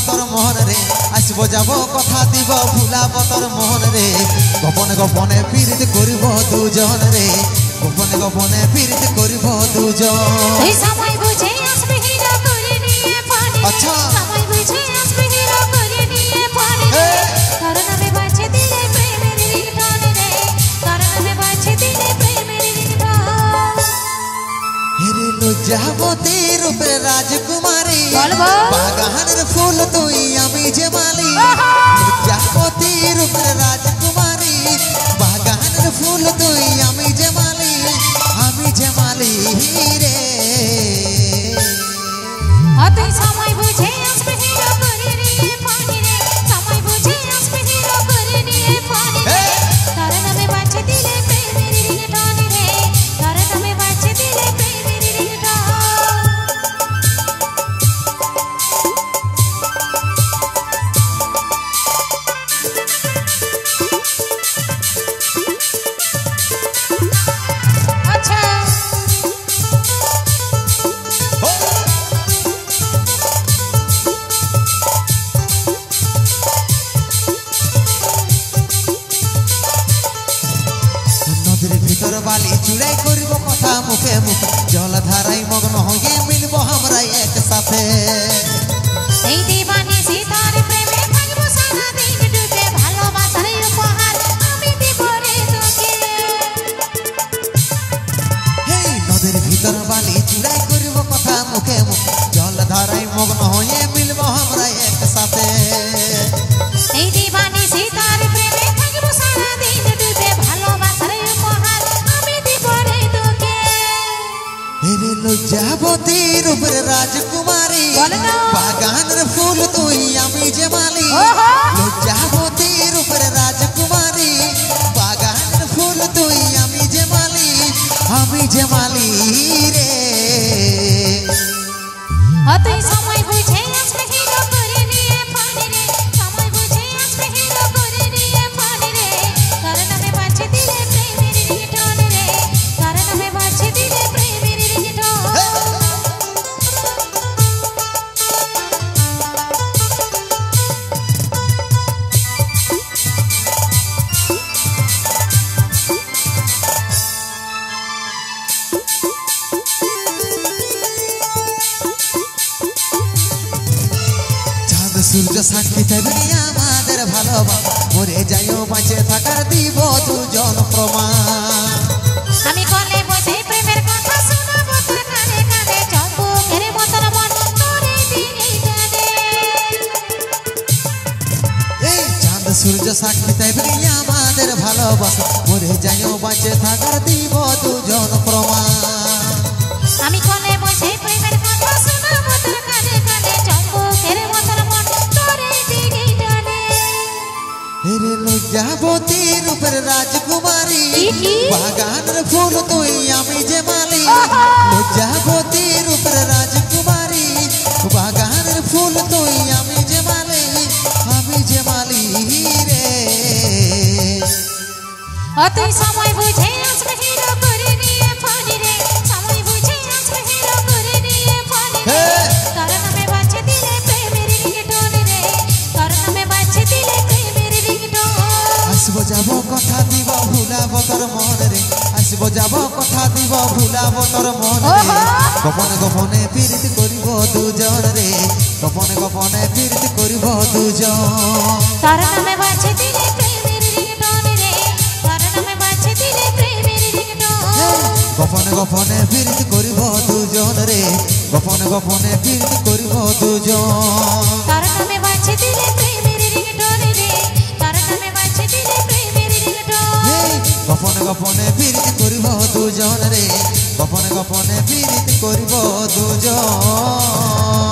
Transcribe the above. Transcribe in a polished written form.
তোর মন রে আসব যাব কথা দিব ভুলাব তোর মন রে গোপনে গোপনে পীড়িত করিব দুজন রে গোপনে গোপনে পীড়িত করিব দুজন এই সময় বুঝে আসবে হিরো করে নিয়ে পানি আচ্ছা সময় বুঝে আসবে হিরো করে নিয়ে পানি তোর নামে বাজে দিলে প্রেমের রিংটোন রে তোর নামে বাজে দিলে প্রেমের রিংটোন হেরে লজ্জাবতী রূপে রাজকুমারী বলবো বাগানের ফুল তুই আমি যে মালি লজ্জাবতী রূপে রাজকুমারী বাগানের ফুল তুই আমি যে মালি রে তুই সময় বুঝে আসবে হিরো করে নিয়ে পানি রে সময় বুঝে আসবে হিরো করে নিয়ে পানি রে তোর নামে বাজে দিলে প্রেমের রিংটোন রে তোর নামে বাজে দিলে প্রেমের রিংটোন আচ্ছা নদীর ভিতর বালি চুড়াই করিব কথা মুখে মুখে জল ধারাই মগ্ন হয়ে মিলব আমরা একসাথে এই দিবানি সীতার প্রেমে থাকবো সারা দিন ডুবে ভালোবাসার উপহার আমি দিব রে তোকে হেই নদীর ভিতর বালি চুড়াই করিব কথা মুখে মুখে জল ধারাই মগ্ন হয়ে মিলব আমরা একসাথে এই দিবানি সীতার প্রেমে থাকবো সারা দিন ডুবে ভালোবাসার উপহার আমি দিব রে তোকে হেরে লজ্জাবতী রূপের রাজকুমারী বাগানের ফুল তুই আমি যে মালি লজ্জাবতী রূপের রাজকুমারী বাগানের ফুল তুই আমি যে মালি রে তুই সময় বুঝে আসবে হিরো করে নিয়ে পানি রে সময় বুঝে আসবে হিরো করে নিয়ে পানি রে তোর নামে বাজে দিলে প্রেমের রিংটোন রে তোর নামে বাজে দিলে প্রেমের রিংটোন চাঁদ সূর্য সাক্ষী থাকবে আমাদের ভালোবাসা মরে যাইও বাঁচে থাকার দিব দুজন প্রমাণ আমি কলে বসে প্রেমের কথা শোনাবো তোর কানে কানে চম্বুকের মতন মন তোরে দিনেই কাঁদে এই চাঁদ সূর্য সাক্ষী থাকবে আমাদের ভালোবাসা মরে যাইও বাঁচে থাকার দিব দুজন প্রমাণ আমি কলে বসে প্রেমের কথা শোনাবো তোর কানে কানে চম্বুকের মতন মন তোরে দিনেই কাঁদে হেরে লজ্জাবতী রূপের রাজকুমারী বাগানের ফুল তুই আমি যে মালি লজ্জাবতী রূপের রাজকুমারী বাগানের ফুল তুই আমি যে মালি রে তুই সময় বুঝে আসবে হিরো করে নিয়ে পানি রে সময় বুঝে আসবে হিরো করে নিয়ে পানি রে তোর নামে বাজে দিলে প্রেমের রিংটোন রে তোর নামে বাজে দিলে প্রেমের রিংটোন আসব যাব কথা দিব ভুলাব তোর মন রে আসব যাব কথা দিব ভুলাব তোর মন রে গোপনে গোপনে পীড়িত করিব দুজন রে গোপনে গোপনে পীড়িত করিব দুজন তোর নামে বাজে দিলে প্রেমের রিংটোন রে তোর নামে বাজে দিলে প্রেমের রিংটোন গোপনে গোপনে পীড়িত করিব দুজন রে গোপনে গোপনে পীড়িত করিব দুজন তোর নামে বাজে দিলে প্রেমের রিংটোন রে তোর নামে বাজে দিলে প্রেমের রিংটোন গোপনে গোপনে পীড়িত করিব দুজন রে গোপনে গোপনে পীড়িত করিব দুজন